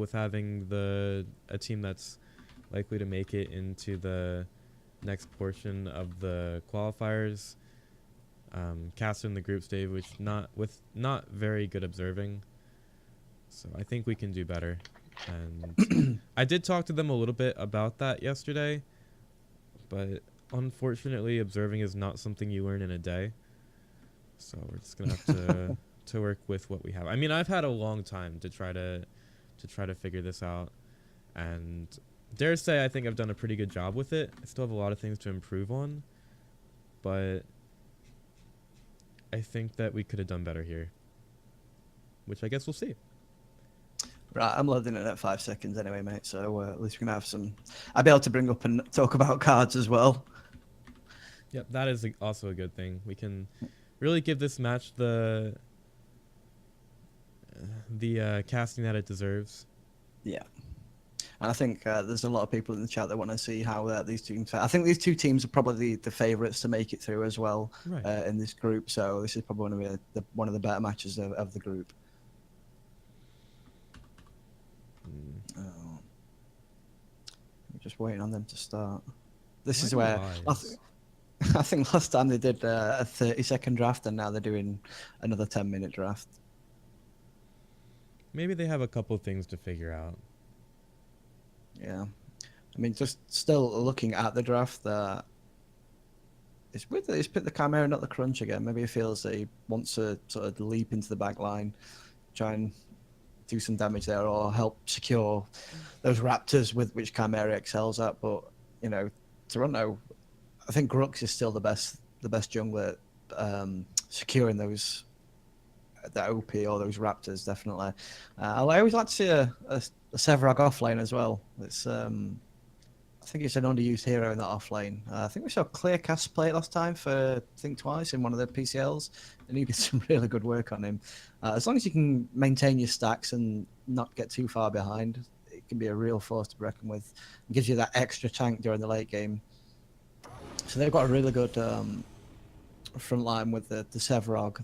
with having a team that's likely to make it into the next portion of the qualifiers. Cast in the group stage, which not very good observing. So I think we can do better. And I did talk to them a little bit about that yesterday, but unfortunately observing is not something you learn in a day. So we're just gonna have to work with what we have. I mean, I've had a long time to try to figure this out, and dare say I think I've done a pretty good job with it. I still have a lot of things to improve on, but I think that we could have done better here, which I guess we'll see. Right, I'm loading it at 5 seconds anyway, mate, so at least we can have some... I'll be able to bring up and talk about cards as well. Yep, that is also a good thing. We can really give this match the casting that it deserves. Yeah. And I think there's a lot of people in the chat that want to see how these teams... I think these two teams are probably the favourites to make it through as well, right. In this group, so this is probably one of the better matches of the group. Oh. I'm just waiting on them to start. This is where I think last time they did a 30-second draft, and now they're doing another 10-minute draft. Maybe they have a couple things to figure out. Yeah, I mean, just still looking at the draft, it's weird that he's picked the Chimera, not the Crunch again. Maybe he feels that he wants to sort of leap into the back line, try and do some damage there, or help secure those Raptors with which Chimera excels at. But you know, Toronto, I think Grux is still the best jungler, securing those that OP or those Raptors definitely. I always like to see a Sevarog offlane as well. It's I think it's an underused hero in that offlane. I think we saw Clearcast play it last time for I think twice in one of the PCLs, and he did some really good work on him. As long as you can maintain your stacks and not get too far behind, it can be a real force to be reckoned with. It gives you that extra tank during the late game. So they've got a really good front line with the Sevarog,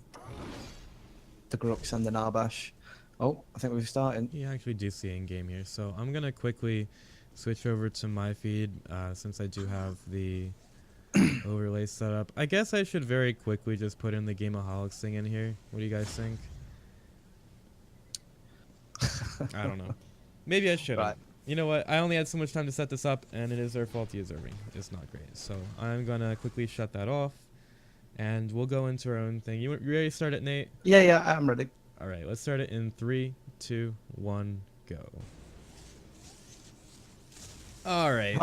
the Grux, and the Narbash. Oh, I think we're starting. You actually do see in game here, so I'm gonna quickly switch over to my feed since I do have the overlay set up. I guess I should very quickly just put in the Gameaholix thing in here. What do you guys think? I don't know. Maybe I shouldn't. Right. You know what? I only had so much time to set this up, and it is their faulty observing. It's not great. So I'm gonna quickly shut that off, and we'll go into our own thing. You ready to start it, Nate? Yeah, I'm ready. All right, let's start it in 3, 2, 1, go. All right,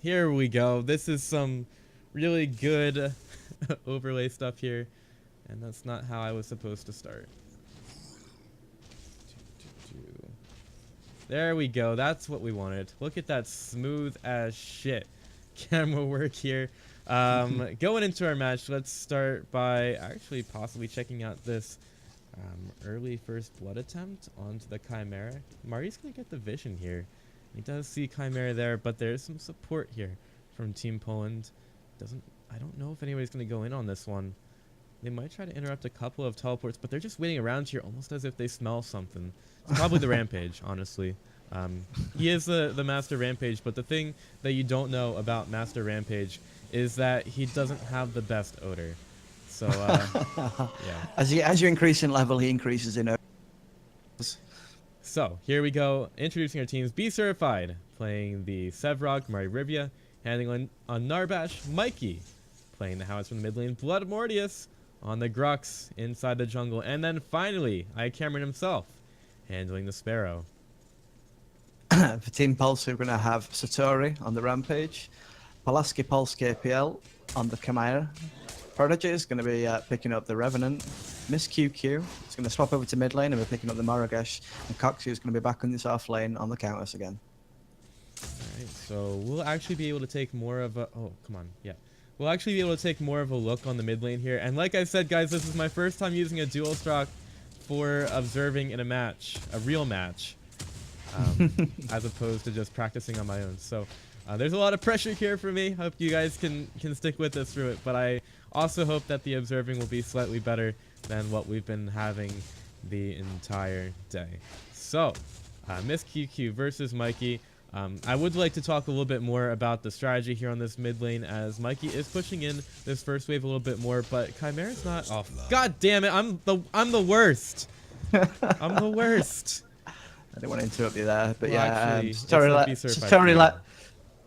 here we go. This is some really good overlay stuff here, and that's not how I was supposed to start. There we go. That's what we wanted. Look at that smooth as shit camera work here. Going into our match, let's start by actually possibly checking out this early first blood attempt onto the Chimera. Mari's gonna get the vision here. He does see Chimera there, but there's some support here from Team Poland. I don't know if anybody's gonna go in on this one. They might try to interrupt a couple of teleports, but they're just waiting around here almost as if they smell something. It's probably the Rampage, honestly. He is the Master Rampage, but the thing that you don't know about Master Rampage is that he doesn't have the best odor. So, yeah. As you increase in level, he increases in odor. So, here we go. Introducing our teams. Be Certified, playing the Sevarog, Mari Rivia, handling on Narbash, Mikey, playing the House from the mid lane, Blood Mortius on the Grux inside the jungle, and then finally, Cameron himself, handling the Sparrow. For Team Pulse, we're going to have Satori on the Rampage, PolacyZPolskiPL on the Chimera. Prodigy is going to be picking up the Revenant. Miss QQ is going to swap over to mid lane and we're picking up the Maragesh. And Coxie is going to be back on this off lane on the Countess again. Alright, so we'll actually be able to take more of a... Oh, come on. Yeah. We'll actually be able to take more of a look on the mid lane here. And like I said, guys, this is my first time using a dual stock for observing in a match. A real match. As opposed to just practicing on my own. So there's a lot of pressure here for me. Hope you guys can stick with us through it. But I also hope that the observing will be slightly better than what we've been having the entire day. So Miss QQ versus Mikey. I would like to talk a little bit more about the strategy here on this mid lane, as Mikey is pushing in this first wave a little bit more, but Chimera's not off. God damn it! I'm the worst. I'm the worst. I didn't want to interrupt you there, but Well, yeah, actually,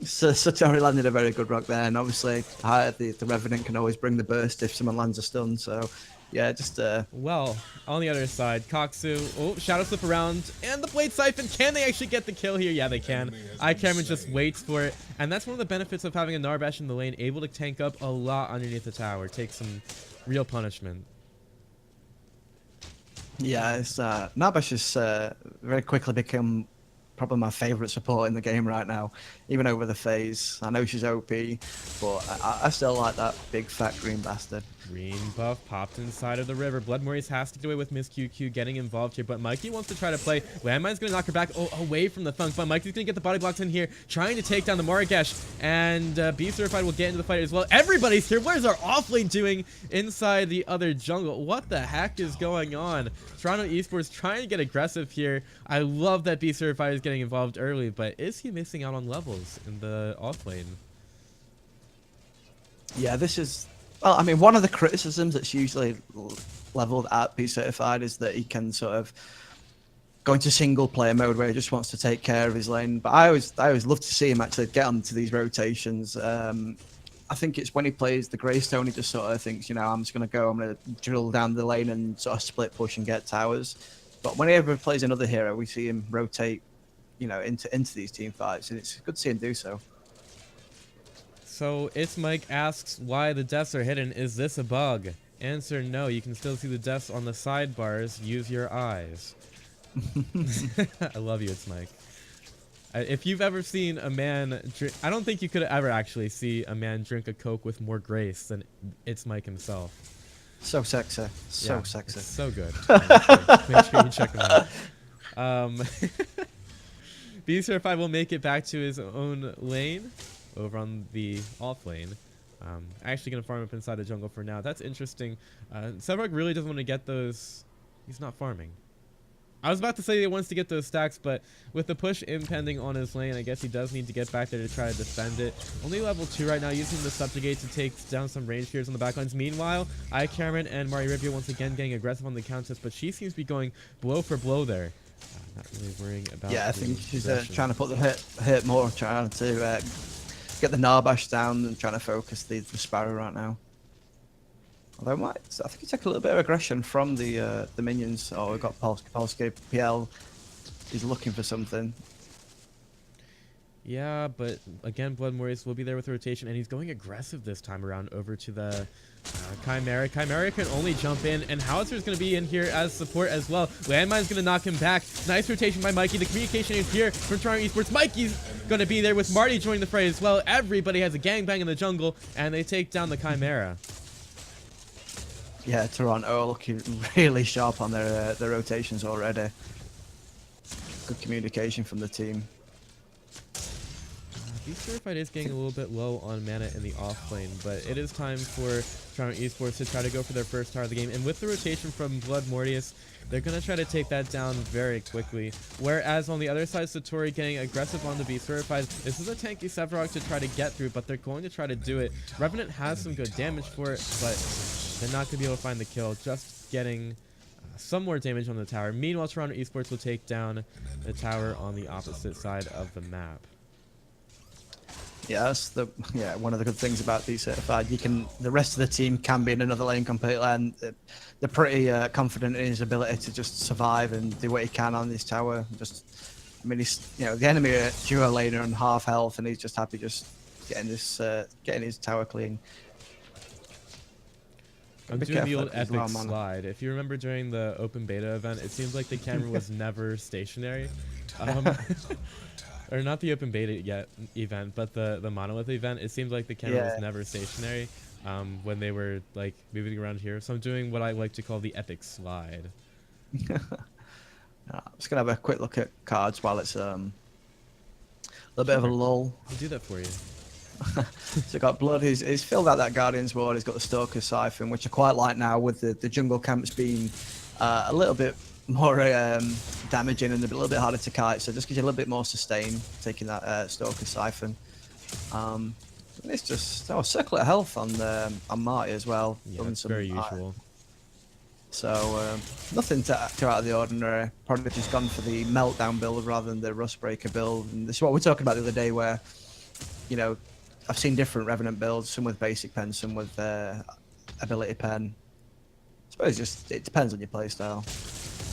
Satori landed a very good rock there, and obviously the Revenant can always bring the burst if someone lands a stun. So yeah, just well, on the other side, Koksu, oh, Shadow Slip around, and the Blade Siphon. Can they actually get the kill here? Yeah, they can. Cameron just waits for it, and that's one of the benefits of having a Narbash in the lane, able to tank up a lot underneath the tower, take some real punishment. Yeah, it's Narbash has very quickly become probably my favorite support in the game right now, even over the phase. I know she's OP, but I still like that big fat green bastard. Green buff popped inside of the river. Blood Maurice has to get away with Miss QQ getting involved here, but Mikey wants to try to play. Landmine's going to knock her back away from the thunk, but Mikey's going to get the body blocks in here, trying to take down the Marrakesh, and Be Certified will get into the fight as well. Everybody's here. What is our offlane doing inside the other jungle? What the heck is going on? Toronto Esports trying to get aggressive here. I love that Be Certified is getting involved early, but is he missing out on levels in the offlane? Yeah, this is... Well, I mean, one of the criticisms that's usually leveled at Be Certified is that he can sort of go into single player mode where he just wants to take care of his lane. But I always love to see him actually get onto these rotations. I think it's when he plays the Greystone, he just sort of thinks, you know, I'm just going to drill down the lane and sort of split push and get towers. But whenever he plays another hero, we see him rotate, you know, into these team fights, and it's good to see him do so. So It's Mike asks why the deaths are hidden. Is this a bug? Answer: no. You can still see the deaths on the sidebars. Use your eyes. I love you, It's Mike. If you've ever seen a man drink, I don't think you could ever actually see a man drink a Coke with more grace than It's Mike himself. So sexy. So sexy. It's so good. Honestly. Make sure you check him out. Be Certified will make it back to his own lane over on the off lane. Actually going to farm up inside the jungle for now. That's interesting. Sevrog really doesn't want to get those. He's not farming. I was about to say he wants to get those stacks, but with the push impending on his lane, I guess he does need to get back there to try to defend it. Only level 2 right now, using the Subjugate to take down some range fears on the backlines. Meanwhile, Cameron and Mari Ripio once again getting aggressive on the countess, but she seems to be going blow for blow there. Not really worrying about. Yeah, I think she's trying to put the hit more, trying to get the Narbash down and trying to focus the Sparrow right now. Although I think he took a little bit of aggression from the minions. Oh, we've got PolskiPL. He's looking for something. Yeah, but again, Blood Maurice will be there with the rotation, and he's going aggressive this time around over to the Chimera. Chimera can only jump in, and Howitzer's going to be in here as support as well. Landmine's going to knock him back. Nice rotation by Mikey. The communication is here from Toronto Esports. Mikey's going to be there with Marty joining the fray as well. Everybody has a gangbang in the jungle, and they take down the Chimera. Yeah, Toronto looking really sharp on their rotations already. Good communication from the team. Be Certified is getting a little bit low on mana in the off lane, but it is time for Toronto Esports to try to go for their first tower of the game. And with the rotation from Blood Mortius, they're going to try to take that down very quickly. Whereas on the other side, Satori getting aggressive on the Be Certified. This is a tanky Sevrog to try to get through, but they're going to try to do it. Revenant has some good damage for it, but they're not going to be able to find the kill. Just getting some more damage on the tower. Meanwhile, Toronto Esports will take down the tower on the opposite side of the map. Yeah, that's one of the good things about Be Certified. The rest of the team can be in another lane completely, and they're pretty confident in his ability to just survive and do what he can on this tower. I mean, the enemy are duo laner on half health, and he's just happy just getting his tower clean. I'm doing the old epic slide. If you remember during the open beta event, it seems like the camera was never stationary. Or not the open beta event, but the monolith event. It seems like the camera was never stationary when they were like moving around here. So I'm doing what I like to call the epic slide. I'm just gonna have a quick look at cards while it's a little bit of a lull. I'll do that for you. So got Blood. He's filled out that Guardian's Ward. He's got the Stalker Siphon, which I quite like now with the jungle camps being a little bit more damaging and a little bit harder to kite, so it just gives you a little bit more sustain taking that Stalker Siphon. It's just circle of health on Marty as well. Yeah, it's very usual. So nothing too out of the ordinary. Probably just gone for the meltdown build rather than the rust breaker build. And this is what we were talking about the other day, where I've seen different Revenant builds, some with basic pen, some with ability pen. I suppose it depends on your playstyle.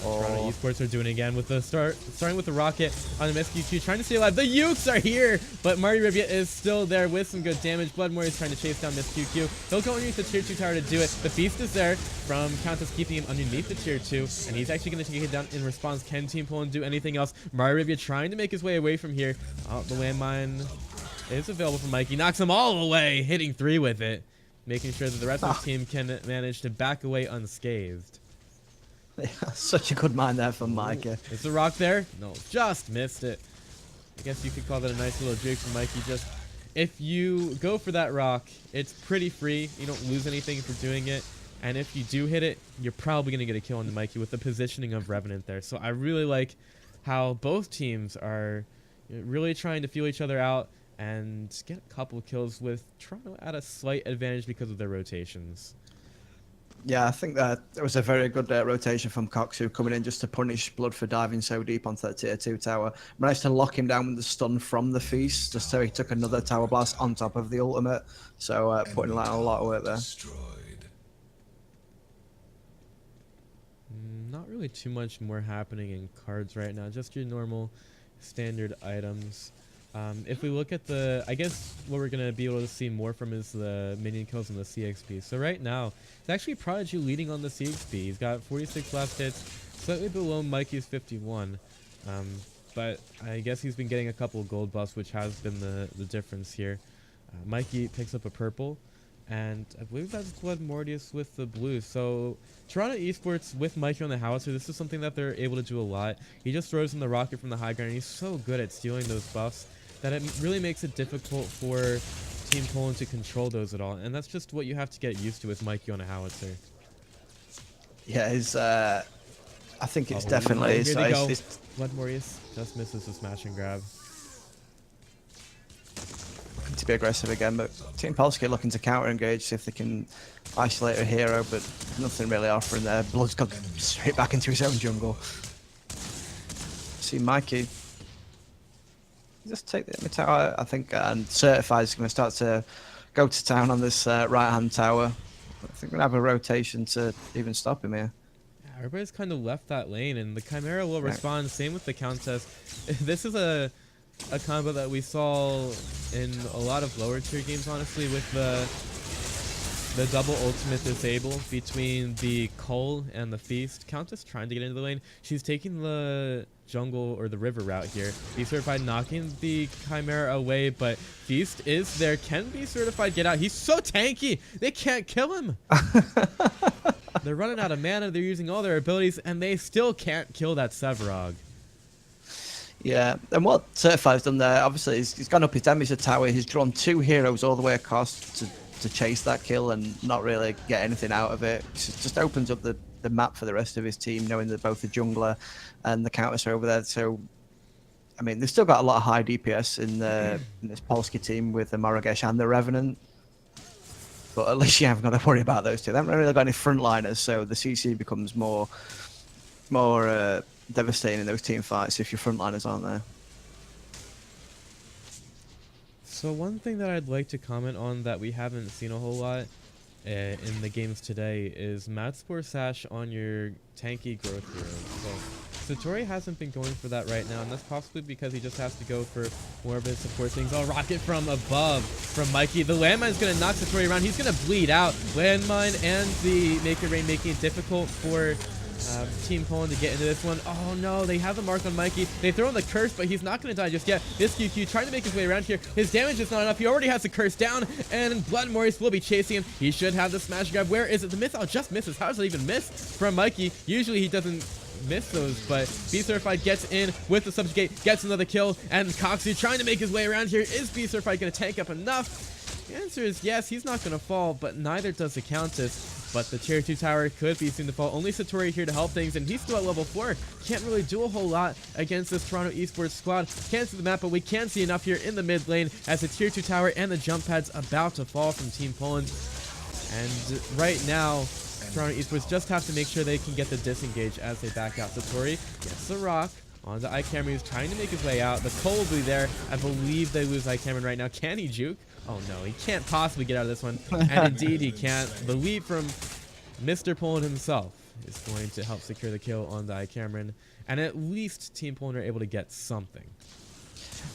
Toronto Esports are doing it again with the starting with the rocket on the MSQ2, trying to stay alive. The Ukes are here, but Marty Rivia is still there with some good damage. Bloodmore is trying to chase down this QQ. He'll go underneath the tier 2 tower to do it. The Feast is there from Countess, keeping him underneath the tier 2, and he's actually going to take it down in response. Can Team Poland do anything else? Marty Rivia trying to make his way away from here. Oh, the landmine is available for Mikey. Knocks them all away, hitting 3 with it, making sure that the rest of his team can manage to back away unscathed. Yeah, such a good mind there from Mikey. Is the rock there? No, just missed it. I guess you could call that a nice little jig from Mikey. Just, if you go for that rock, it's pretty free. You don't lose anything for doing it. And if you do hit it, you're probably going to get a kill on the Mikey with the positioning of Revenant there. So I really like how both teams are really trying to feel each other out and get a couple kills, with Toronto at a slight advantage because of their rotations. Yeah, I think that it was a very good rotation from Coxu coming in just to punish Blood for diving so deep onto that tier 2 tower. Managed to lock him down with the stun from the Feast, just so he took another tower blast on top of the ultimate. So putting a lot of work there. Not really too much more happening in cards right now, just your normal standard items. If we look at I guess what we're going to be able to see more from is the minion kills and the CXP. So right now, it's actually Prodigy leading on the CXP. He's got 46 last hits, slightly below Mikey's 51. But I guess he's been getting a couple of gold buffs, which has been the difference here. Mikey picks up a purple, and I believe that's Blood Mortius with the blue. So Toronto Esports with Mikey on the howitzer, this is something that they're able to do a lot. He just throws in the rocket from the high ground, and he's so good at stealing those buffs that it really makes it difficult for Team Poland to control those at all. And that's just what you have to get used to with Mikey on a howitzer. Yeah, I think it's definitely... Here they go. Blood Mortius just misses the smash and grab. Looking to be aggressive again, but Team Polsky looking to counter engage, see if they can isolate a hero, but nothing really offering there. Blood's gone straight back into his own jungle. See Mikey just take the enemy tower, I think, and Certified is going to start to go to town on this right-hand tower. I think we're going to have a rotation to even stop him here. Yeah, everybody's kind of left that lane, and the Chimera will respond. Same with the Countess. This is a combo that we saw in a lot of lower tier games, honestly, with the double ultimate disable between the Cull and the Feast. Countess trying to get into the lane. She's taking the jungle or the river route here. Be Certified knocking the Chimera away, but Feast is there. Can Be Certified get out? He's so tanky, they can't kill him. They're running out of mana, they're using all their abilities, and they still can't kill that Sevarog. Yeah, and what Certified's done there, obviously, he's gone up his damage to tower. He's drawn 2 heroes all the way across to chase that kill and not really get anything out of it. It just opens up the map for the rest of his team, knowing that both the jungler and the counters are over there. So, I mean, they've still got a lot of high DPS in this Polsky team with the Morogesh and the Revenant. But at least you haven't got to worry about those two. They haven't really got any frontliners, so the CC becomes more devastating in those team fights if your frontliners aren't there. So one thing that I'd like to comment on that we haven't seen a whole lot in the games today is Matspore Sash on your tanky growth hero. So Satori hasn't been going for that right now, and that's possibly because he just has to go for more of his support things. Oh, rocket from above from Mikey. The landmine's going to knock Satori around. He's going to bleed out. Landmine and the Maker Rain making it difficult for Team Poland to get into this one. Oh no, they have the mark on Mikey. They throw in the curse, but he's not going to die just yet. This QQ trying to make his way around here. His damage is not enough. He already has the curse down, and Blood Mortius will be chasing him. He should have the smash grab. Where is it? The missile just misses. How does it even miss from Mikey? Usually he doesn't miss those, but Be Certified gets in with the subjugate, gets another kill, and Coxu trying to make his way around here. Is Be Certified going to tank up enough? The answer is yes, he's not going to fall, but neither does the Countess. but the tier 2 tower could be soon to fall. Only Satori here to help things, and he's still at level 4. Can't really do a whole lot against this Toronto Esports squad. Can't see the map, but we can see enough here in the mid lane as the tier 2 tower and the jump pad's about to fall from Team Poland. And right now, Toronto Esports just have to make sure they can get the disengage as they back out. Satori gets the rock on the iCameron, who's trying to make his way out. The Cole will be there. I believe they lose iCameron right now. Can he juke? Oh no, he can't possibly get out of this one. And indeed he can't. The lead from Mr. Poland himself is going to help secure the kill on the iCameron. And at least Team Poland are able to get something.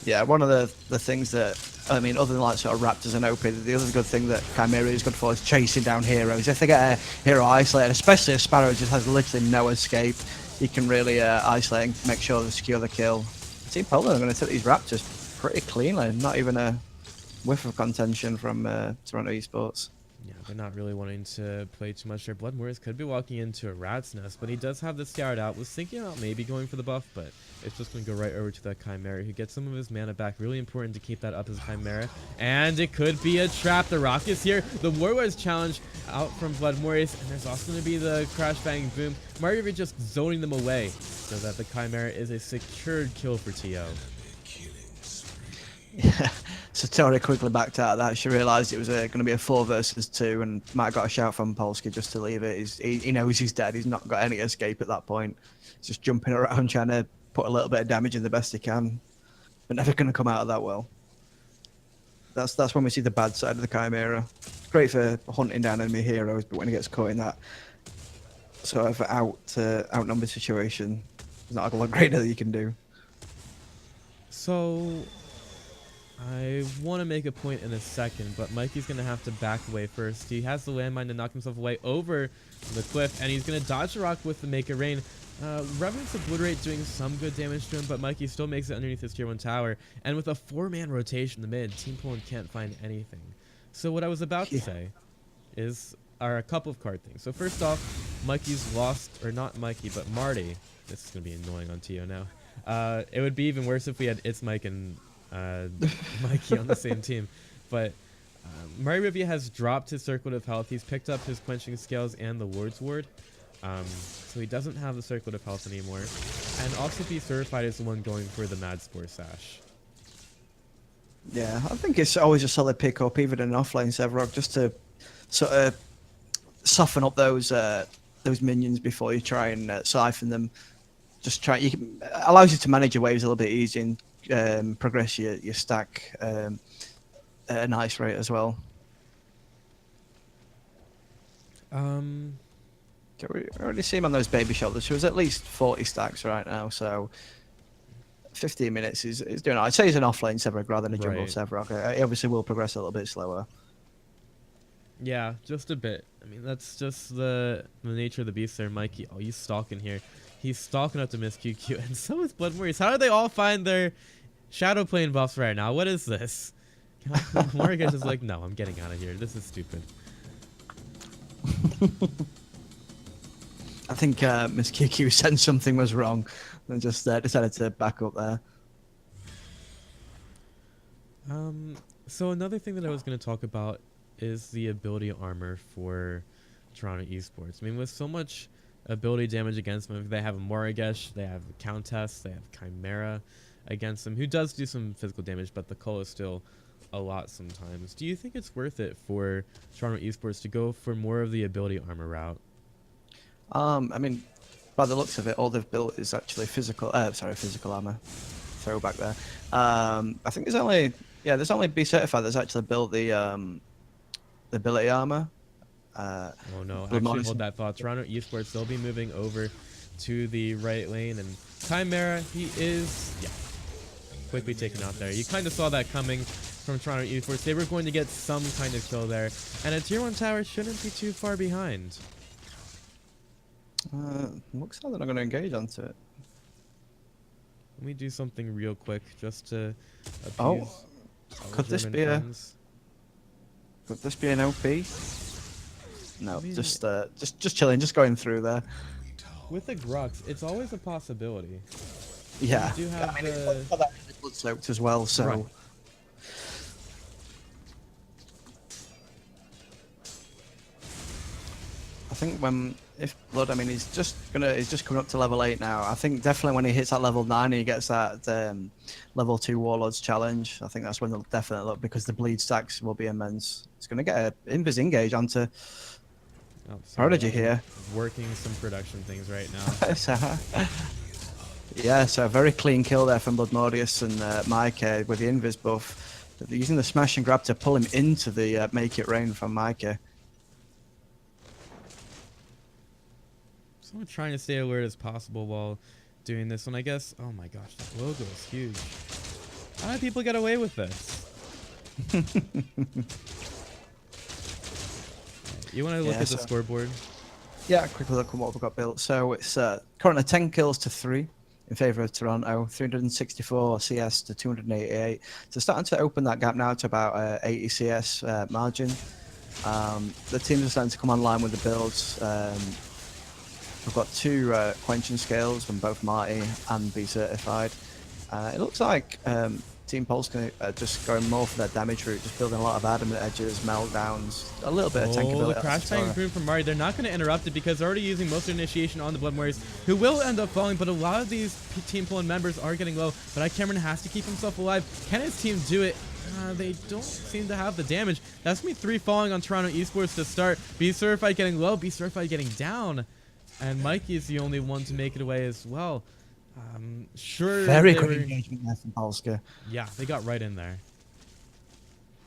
Yeah, one of the things that, I mean, other than like sort of Raptors and OP, the other good thing that Chimera is good for is chasing down heroes. If they get a hero isolated, especially if Sparrow just has literally no escape, he can really isolate and make sure they secure the kill. Team Poland are going to take these Raptors pretty cleanly, not even a whiff of contention from Toronto Esports. Yeah, they're not really wanting to play too much. Their Blood Moors could be walking into a rat's nest, but he does have the scout out. Was thinking about maybe going for the buff, but it's just going to go right over to that Chimera, who gets some of his mana back. Really important to keep that up as Chimera. And it could be a trap. The Rock is here. The Warlords challenge out from Blood Moors, and there's also going to be the Crash Bang Boom. Mario just zoning them away so that the Chimera is a secured kill for TO. Yeah, Satori quickly backed out of that. She realised it was going to be a 4 versus 2, and might have got a shout from Polsky just to leave it. He knows he's dead. He's not got any escape at that point. He's just jumping around trying to put a little bit of damage in the best he can, but never going to come out of that well. That's when we see the bad side of the Chimera. Great for hunting down enemy heroes, but when he gets caught in that sort of outnumbered situation, there's not a lot greater that you can do. So I want to make a point in a second, but Mikey's going to have to back away first. He has the landmine to knock himself away over the cliff, and he's going to dodge the rock with the Make It Rain. Revenant's Obliterate doing some good damage to him, but Mikey still makes it underneath his tier 1 tower. And with a 4-man rotation in the mid, Team Poland can't find anything. So what I was about to say are a couple of card things. So first off, Mikey's lost, or not Mikey, but Marty. This is going to be annoying on TO now. It would be even worse if we had It's Mike and Mikey on the same team. But Murray Rivia has dropped his Circlet of Health. He's picked up his Quenching Scales and the Lord's Ward. So he doesn't have the Circlet of Health anymore. And also be certified as the one going for the Mad Spore Sash. Yeah, I think it's always a solid pick up, even in offlane Sevarog, just to sort of soften up those minions before you try and siphon them. Allows you to manage your waves a little bit easier and progress your stack at a nice rate as well. We already see him on those baby shoulders. She was at least 40 stacks right now, so 15 minutes is doing it. I'd say he's an offlane Sevarog rather than a jungle Sevarog. He obviously will progress a little bit slower. Yeah, just a bit. I mean, that's just the nature of the beast there, Mikey. Oh, he's stalking here. He's stalking up to Miss QQ, and so is Blood Warriors. How do they all find their Shadow Plane buffs right now? What is this? Morgan is like, no, I'm getting out of here. This is stupid. I think Miss QQ sensed something was wrong and just decided to back up there. So another thing that I was going to talk about is the ability armor for Toronto Esports. I mean, with so much ability damage against them, they have a Morigesh, they have Countess, they have Chimera against them, who does do some physical damage, but the cull is still a lot sometimes. Do you think it's worth it for Toronto Esports to go for more of the ability armor route? I mean, by the looks of it, all they've built is actually physical armor. Throwback there. I think there's only Be Certified that's actually built the ability armor. Oh no, actually hold that thought. Toronto Esports, they'll be moving over to the right lane, and Chimera, he is, quickly taken out there. You kind of saw that coming from Toronto Esports. They were going to get some kind of kill there, and a tier 1 tower shouldn't be too far behind. Looks like they're not going to engage onto it. Let me do something real quick just to appease could this be an OP? No, just chilling, just going through there. With the Grux, it's always a possibility. Yeah, you do have it's got that blood soaked as well, so. Right. think if Blood, I mean, he's just coming up to level 8 now. I think definitely when he hits that level 9 and he gets that level 2 Warlords challenge, I think that's when they'll definitely look, because the bleed stacks will be immense. It's going to get a Invis engage onto Prodigy here. Working some production things right now. Yeah, so a very clean kill there from Bloodmordius and Mike with the Invis buff. They're using the smash and grab to pull him into the Make It Rain from Mike. So I'm trying to stay alert as possible while doing this one. I guess, oh my gosh, that logo is huge. How do people get away with this? You want to look at the scoreboard? Yeah, quickly look at what we've got built. So it's currently 10 kills to 3 in favour of Toronto, 364 CS to 288. So starting to open that gap now to about 80 CS margin. The teams are starting to come online with the builds. We've got 2 quenching scales from both Marty and Be Certified. It looks like Team Polska are just going more for their damage route, just building a lot of adamant edges, meltdowns, a little bit of tankability. The crash tank room from Marty, they're not going to interrupt it because they're already using most of the initiation on the Blood Warriors, who will end up falling, but a lot of these Team Poland members are getting low, but Cameron has to keep himself alive. Can his team do it? They don't seem to have the damage. That's going to be 3 falling on Toronto Esports to start. Be Certified getting low, Be Certified getting down. And Mikey is the only one to make it away as well. Sure. Very good engagement there from Polska. Yeah, they got right in there.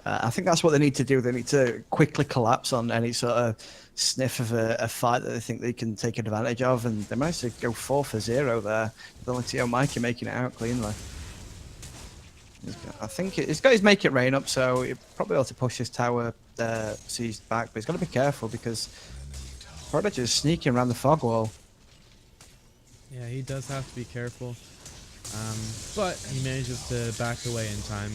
I think that's what they need to do. They need to quickly collapse on any sort of sniff of a fight that they think they can take advantage of. And they managed to go 4 for 0 there. With only Tio Mikey making it out cleanly. I think he's got his Make It Rain up, so he'll probably able to push his tower seized back. But he's got to be careful because Prodigy is sneaking around the fog wall. Yeah, he does have to be careful. But he manages to back away in time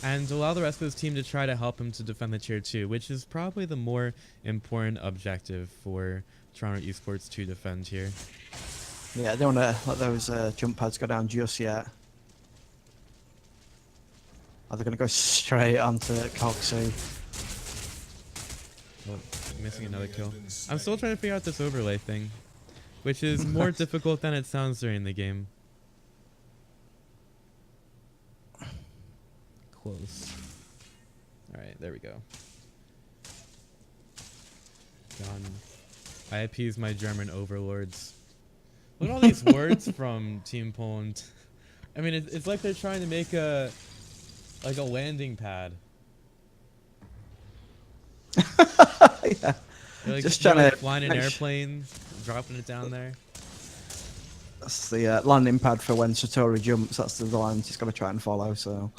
and allow the rest of his team to try to help him to defend the tier 2, which is probably the more important objective for Toronto Esports to defend here. Yeah, they don't want to let those jump pads go down just yet. Are they going to go straight onto Coxie? Oh, missing another kill. I'm still trying to figure out this overlay thing, which is more difficult than it sounds during the game. Close. Alright, there we go. Done. I appease my German overlords. Look at all these words from Team Poland. I mean, it's like they're trying to make a landing pad. Yeah. Like, just trying to flying an airplane, dropping it down there. That's the landing pad for when Satori jumps. That's the line he's got to try and follow. So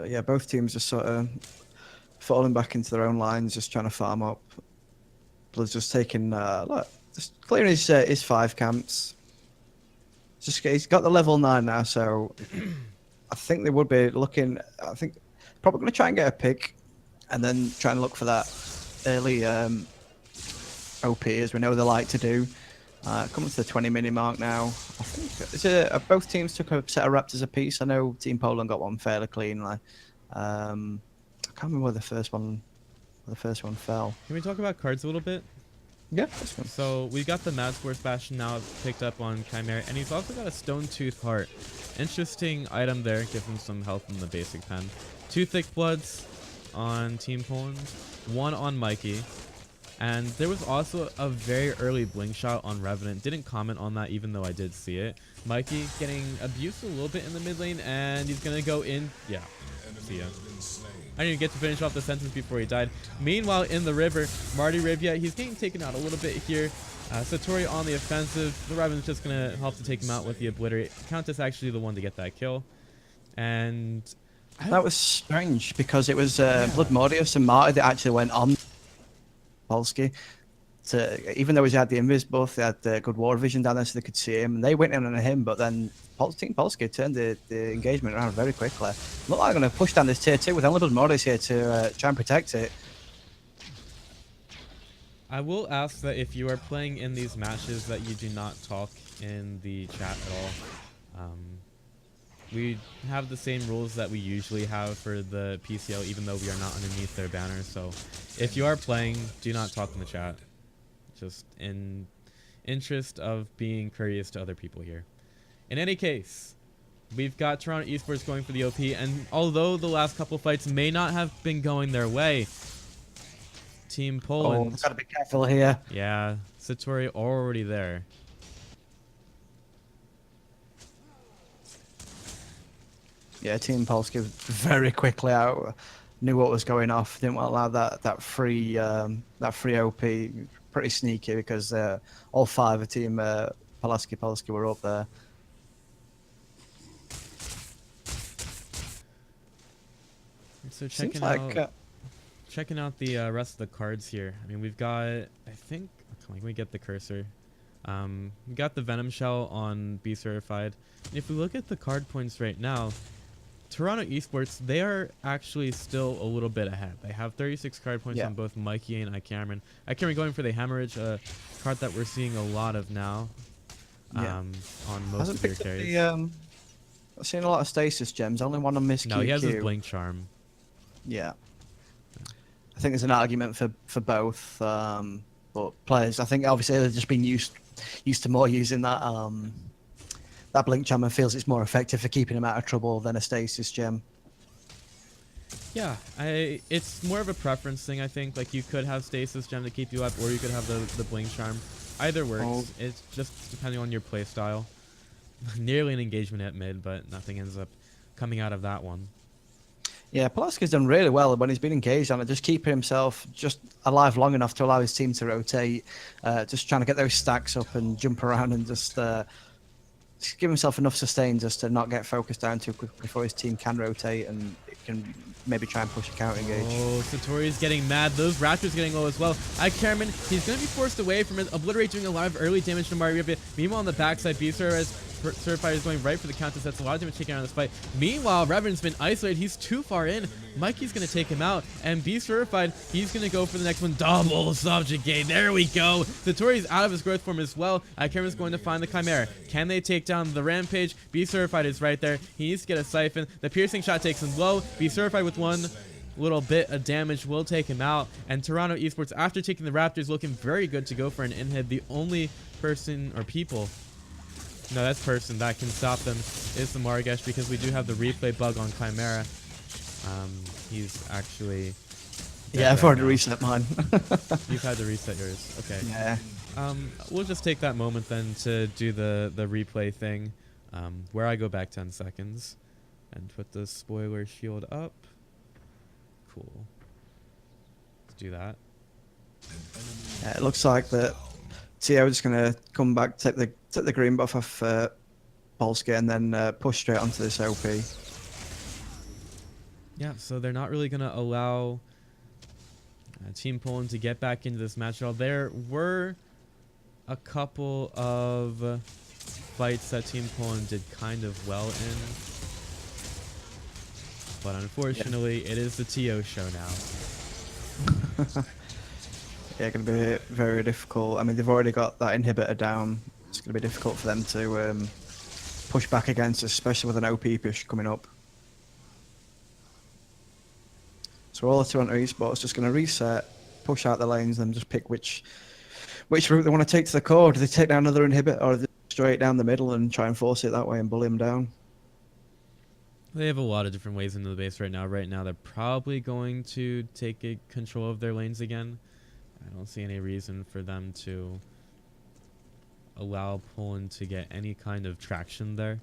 yeah, both teams are sort of falling back into their own lines, just trying to farm up. Blood's just taking look, just clearing his 5 camps. He's got the level 9 now, so I think they would be looking. I think probably going to try and get a pick, and then try and look for that early OP, as we know they like to do. Coming to the 20-minute mark now. I think both teams took a set of Raptors apiece. I know Team Poland got one fairly cleanly. I can't remember where the first one fell. Can we talk about cards a little bit? Yeah, that's fine. So we got the Mad Force Bastion now picked up on Chimera, and he's also got a Stone Tooth Heart. Interesting item there, gives him some health in the basic pen. 2 Thick Bloods on Team Poland, 1 on Mikey. And there was also a very early blink shot on Revenant. Didn't comment on that even though I did see it. Mikey getting abused a little bit in the mid lane, and he's going to go in. Yeah, see ya. I didn't get to finish off the sentence before he died. Meanwhile, in the river, Marty Rivia, he's getting taken out a little bit here. Satori on the offensive. The Revenant's just going to help to take him out with the Obliterate. Countess actually the one to get that kill. And that was strange because it was Bloodmordius and Marty that actually went on Polsky. Even though he had the invis buff, they had the good war vision down there so they could see him, and they went in on him, but then Team Polsky turned the engagement around very quickly. Look like they're going to push down this tier 2 with only Bloodmordius here to try and protect it. I will ask that if you are playing in these matches that you do not talk in the chat at all. we have the same rules that we usually have for the PCL, even though we are not underneath their banner. So if you are playing, do not talk in the chat. Just in interest of being courteous to other people here. In any case, we've got Toronto Esports going for the OP, and although the last couple fights may not have been going their way, Team Poland... Oh, we've got to be careful here. Yeah, Satori already there. Yeah, Team Polski very quickly out, knew what was going off, didn't want to allow that free OP. Pretty sneaky because all 5 of Team PolacyZPolski were up there. So Seems like checking out the rest of the cards here. I mean, we've got, I think, come on, can we get the cursor? We got the Venom Shell on B Certified. And if we look at the card points right now, Toronto Esports, they are actually still a little bit ahead. They have 36 card points on both Mikey and iCameron. iCameron going for the Hemorrhage, a card that we're seeing a lot of now on most of your carries. I've seen a lot of Stasis Gems, only one on Miss QQ. No, he has his Blink Charm. Yeah. I think there's an argument for both, but players, I think obviously they've just been used to more using that that Blink Charm and feels it's more effective for keeping him out of trouble than a Stasis Gem. Yeah, it's more of a preference thing, I think. Like, you could have Stasis Gem to keep you up, or you could have the Blink Charm. Either works. Oh. It's just depending on your play style. Nearly an engagement at mid, but nothing ends up coming out of that one. Yeah, Pulaski's done really well when he's been engaged on it, just keeping himself just alive long enough to allow his team to rotate, just trying to get those stacks up and jump around and just give himself enough sustain just to not get focused down too quick before his team can rotate and it can maybe try and push a counter engage. Oh, Satori's getting mad. Those Raptors getting low as well. iCameron, he's going to be forced away from it. Obliterate doing a lot of early damage to Mario. Meanwhile, on the backside, B-Sir Certified is going right for the counter. That's a lot of damage taken out of this fight. Meanwhile, Revenant's been isolated. He's too far in. Mikey's going to take him out. And B Certified, he's going to go for the next one. Double subjugate. There we go. Satori's out of his growth form as well. iCameron's going to find the Chimera. Can they take down the Rampage? B Certified is right there. He needs to get a Siphon. The piercing shot takes him low. B Certified with one little bit of damage will take him out. And Toronto Esports, after taking the Raptors, looking very good to go for an inhib. The only person or people... No, that's person that can stop them is the Margesh, because we do have the replay bug on Chimera. He's actually... Yeah, I've already reset mine. You've had to reset yours. Okay. Yeah. We'll just take that moment then to do the replay thing, where I go back 10 seconds and put the spoiler shield up. Cool. Let's do that. Yeah, it looks like that TO is going to come back, take the green buff off Polski, and then push straight onto this OP. Yeah, so they're not really going to allow Team Poland to get back into this match at all. There were a couple of fights that Team Poland did kind of well in, but unfortunately, it is the TO show now. Yeah, going to be very difficult. I mean, they've already got that inhibitor down. It's going to be difficult for them to push back against, especially with an OP push coming up. So all the Toronto Esports just going to reset, push out the lanes, and just pick which route they want to take to the core. Do they take down another inhibitor, or do they straight down the middle and try and force it that way and bully them down? They have a lot of different ways into the base right now. Right now, they're probably going to take control of their lanes again. I don't see any reason for them to allow Poland to get any kind of traction there.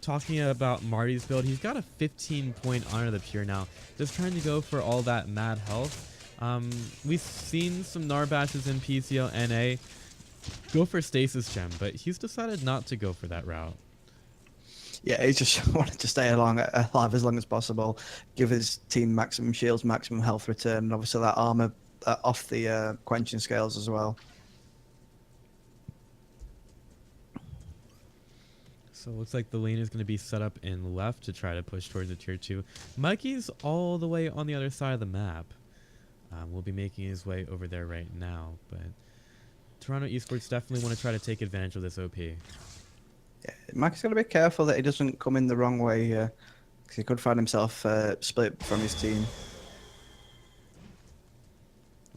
Talking about Marty's build, he's got a 15-point Honor the Pure now, just trying to go for all that mad health. We've seen some Narbashes in PCL NA go for Stasis Gem, but he's decided not to go for that route. Yeah, he just wanted to stay alive as long as possible, give his team maximum shields, maximum health return, and obviously that armor off the quenching scales as well. So it looks like the lane is going to be set up in left to try to push towards the tier 2. Mikey's all the way on the other side of the map. Will be making his way over there right now, but Toronto Esports definitely want to try to take advantage of this OP. Mike's got to be careful that he doesn't come in the wrong way here, because he could find himself split from his team.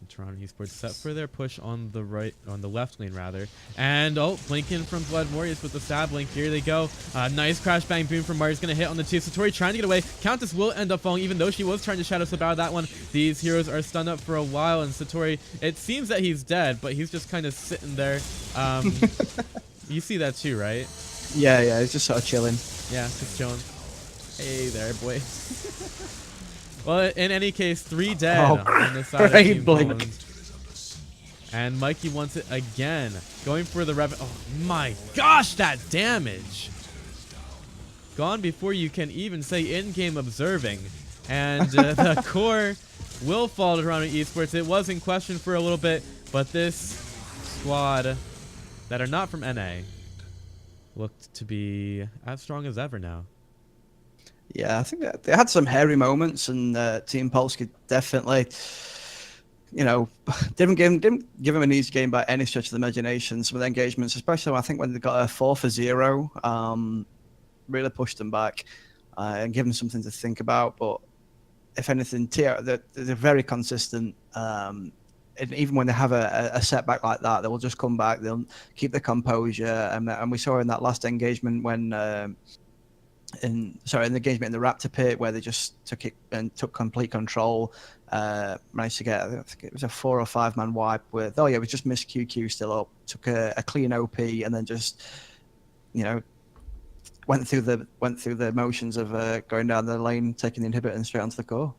Toronto Esports set for their push on the left lane rather. And Blinken from Blood Warriors with the stab link. Here they go. Nice crash bang boom from Marty's gonna hit on the two. Satori trying to get away. Countess will end up falling, even though she was trying to shadow slip out of that one. These heroes are stunned up for a while, and Satori, it seems that he's dead, but he's just kind of sitting there. You see that too, right? Yeah, he's just sort of chilling. Yeah, just chilling. Hey there, boy. Well, in any case, 3 dead on the side of Team Poland. And Mikey wants it again. Going for the rev. Oh my gosh, that damage! Gone before you can even say in-game observing. And the core will fall to Toronto Esports. It was in question for a little bit, but this squad that are not from NA looked to be as strong as ever now. Yeah, I think that they had some hairy moments, and Team Polski definitely, didn't give him an easy game by any stretch of the imagination. Some of the engagements, especially I think when they got a 4-0, really pushed them back and gave them something to think about. But if anything, they're very consistent. And even when they have a setback like that, they will just come back. They'll keep their composure, and we saw in that last engagement when. In the engagement in the Raptor pit where they just took it and took complete control, managed to get, I think it was a 4 or 5 man wipe with, it was just Miss QQ still up, took a clean OP, and then just, went through the motions of going down the lane, taking the inhibitor and straight onto the core.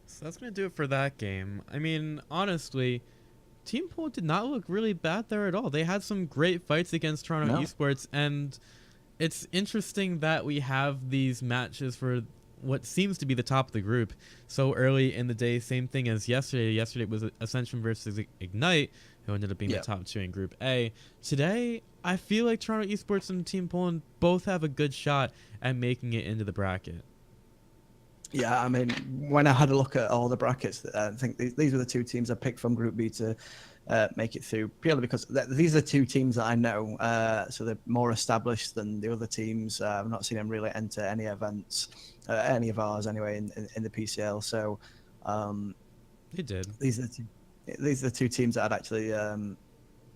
So that's going to do it for that game. I mean, honestly, Team Poland did not look really bad there at all. They had some great fights against Toronto Esports, and it's interesting that we have these matches for what seems to be the top of the group so early in the day. Same thing as yesterday. Yesterday it was Ascension versus Ignite, who ended up being the top 2 in Group A. Today, I feel like Toronto Esports and Team Poland both have a good shot at making it into the bracket. Yeah, I mean, when I had a look at all the brackets, I think these were the 2 teams I picked from Group B to make it through, purely because these are 2 teams that I know, so they're more established than the other teams. I've not seen them really enter any events, any of ours anyway, in the PCL. So they did. These are the 2 teams that I'd actually that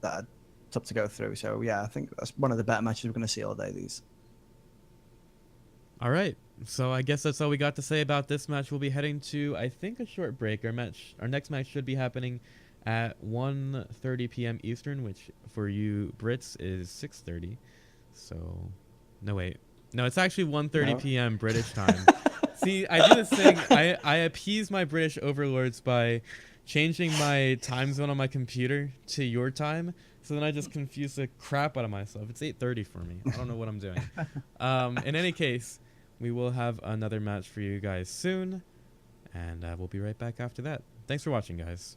I'd tough to go through. So yeah, I think that's one of the better matches we're going to see all day. These. All right. So I guess that's all we got to say about this match. We'll be heading to, I think, a short break. Our next match should be happening at 1:30 p.m. Eastern, which for you Brits is 6:30. So, no, it's actually 1:30 p.m. British time. See, I do this thing. I appease my British overlords by changing my time zone on my computer to your time. So then I just confuse the crap out of myself. It's 8:30 for me. I don't know what I'm doing. In any case, we will have another match for you guys soon, and we'll be right back after that. Thanks for watching, guys.